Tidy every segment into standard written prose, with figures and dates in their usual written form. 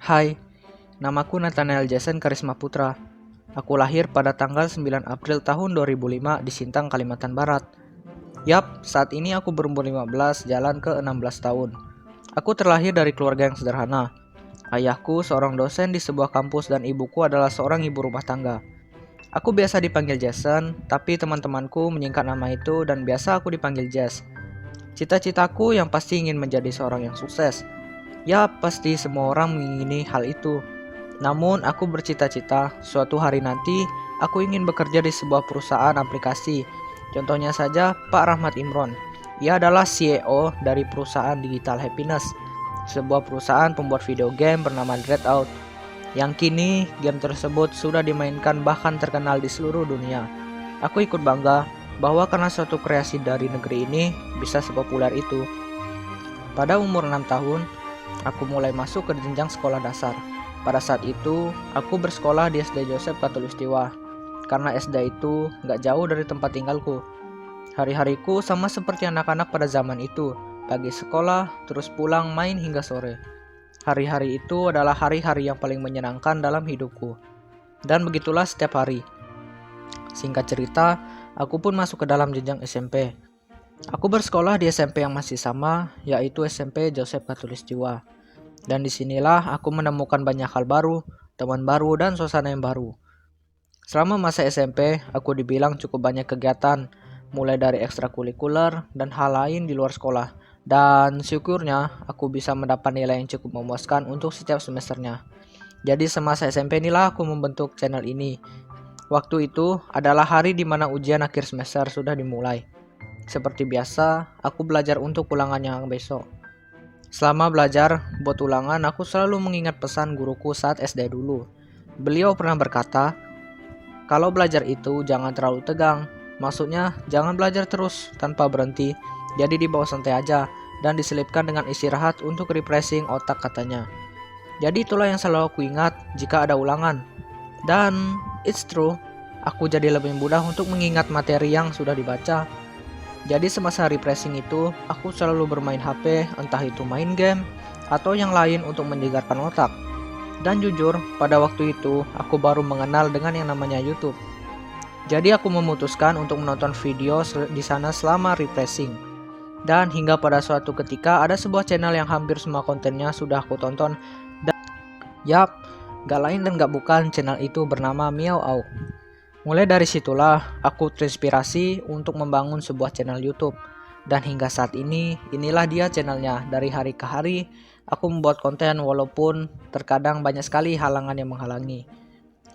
Hai, namaku Nathanael Jason Karisma Putra. Aku lahir pada tanggal 9 April tahun 2005 di Sintang, Kalimantan Barat. Yap, saat ini aku berumur 15, jalan ke 16 tahun. Aku terlahir dari keluarga yang sederhana. Ayahku seorang dosen di sebuah kampus dan ibuku adalah seorang ibu rumah tangga. Aku biasa dipanggil Jason, tapi teman-temanku menyingkat nama itu dan biasa aku dipanggil Jazz. Cita-citaku yang pasti ingin menjadi seorang yang sukses. Ya, pasti semua orang mengingini hal itu. Namun, aku bercita-cita suatu hari nanti aku ingin bekerja di sebuah perusahaan aplikasi. Contohnya saja Pak Rahmat Imron. Ia adalah CEO dari perusahaan Digital Happiness, sebuah perusahaan pembuat video game bernama Dreadout, yang kini game tersebut sudah dimainkan bahkan terkenal di seluruh dunia. Aku ikut bangga bahwa karena suatu kreasi dari negeri ini bisa sepopuler itu. Pada umur 6 tahun, aku mulai masuk ke jenjang sekolah dasar. Pada saat itu, aku bersekolah di SD Joseph Khatulistiwa. Karena SD itu gak jauh dari tempat tinggalku. Hari-hariku sama seperti anak-anak pada zaman itu. Pagi sekolah, terus pulang main hingga sore. Hari-hari itu adalah hari-hari yang paling menyenangkan dalam hidupku. Dan begitulah setiap hari. Singkat cerita, aku pun masuk ke dalam jenjang SMP. Aku bersekolah di SMP yang masih sama, yaitu SMP Joseph Khatulistiwa. Dan disinilah aku menemukan banyak hal baru, teman baru, dan suasana yang baru. Selama masa SMP, aku dibilang cukup banyak kegiatan, mulai dari ekstrakurikuler dan hal lain di luar sekolah. Dan syukurnya, aku bisa mendapat nilai yang cukup memuaskan untuk setiap semesternya. Jadi semasa SMP inilah aku membentuk channel ini. Waktu itu adalah hari di mana ujian akhir semester sudah dimulai. Seperti biasa, aku belajar untuk ulangan yang besok. Selama belajar buat ulangan, aku selalu mengingat pesan guruku saat SD dulu. Beliau pernah berkata, kalau belajar itu jangan terlalu tegang. Maksudnya, jangan belajar terus tanpa berhenti. Jadi dibawa santai aja dan diselipkan dengan istirahat untuk refreshing otak katanya. Jadi itulah yang selalu aku ingat jika ada ulangan. Dan it's true, aku jadi lebih mudah untuk mengingat materi yang sudah dibaca. Jadi semasa refreshing itu, aku selalu bermain HP, entah itu main game, atau yang lain untuk menyegarkan otak. Dan jujur, pada waktu itu, aku baru mengenal dengan yang namanya YouTube. Jadi aku memutuskan untuk menonton video di sana selama refreshing. Dan hingga pada suatu ketika, ada sebuah channel yang hampir semua kontennya sudah aku tonton. Dan yap, gak lain dan gak bukan, channel itu bernama Miao Au. Mulai dari situlah aku terinspirasi untuk membangun sebuah channel YouTube. Dan hingga saat ini, inilah dia channelnya. Dari hari ke hari, aku membuat konten walaupun terkadang banyak sekali halangan yang menghalangi.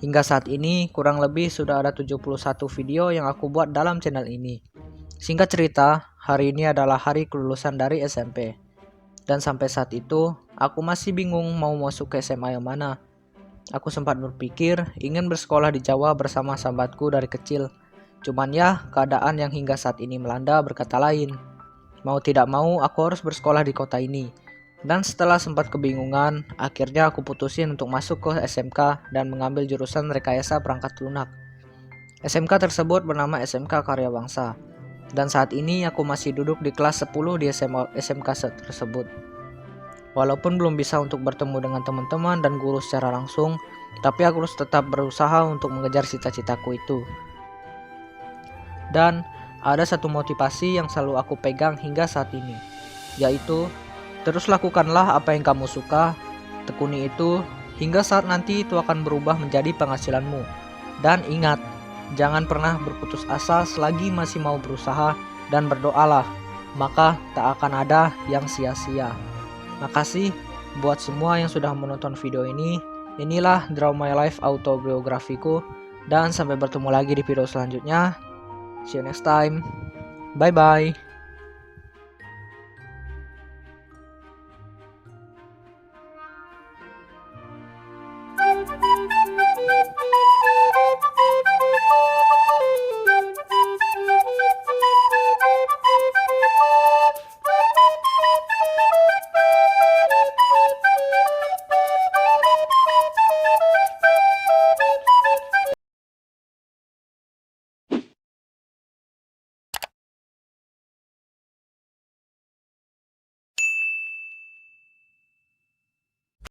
Hingga saat ini, kurang lebih sudah ada 71 video yang aku buat dalam channel ini. Singkat cerita, hari ini adalah hari kelulusan dari SMP. Dan sampai saat itu, aku masih bingung mau masuk ke SMA yang mana. Aku sempat berpikir ingin bersekolah di Jawa bersama sahabatku dari kecil. Cuman ya, keadaan yang hingga saat ini melanda berkata lain. Mau tidak mau, aku harus bersekolah di kota ini. Dan setelah sempat kebingungan, akhirnya aku putusin untuk masuk ke SMK dan mengambil jurusan rekayasa perangkat lunak. SMK tersebut bernama SMK Karya Bangsa. Dan saat ini aku masih duduk di kelas 10 di SMK tersebut. Walaupun belum bisa untuk bertemu dengan teman-teman dan guru secara langsung, tapi aku harus tetap berusaha untuk mengejar cita-citaku itu. Dan ada satu motivasi yang selalu aku pegang hingga saat ini, yaitu terus lakukanlah apa yang kamu suka, tekuni itu, hingga saat nanti itu akan berubah menjadi penghasilanmu. Dan ingat, jangan pernah berputus asa selagi masih mau berusaha, dan berdoalah, maka tak akan ada yang sia-sia. Makasih buat semua yang sudah menonton video ini. Inilah Draw My Life autobiografiku. Dan sampai bertemu lagi di video selanjutnya. See you next time. Bye bye.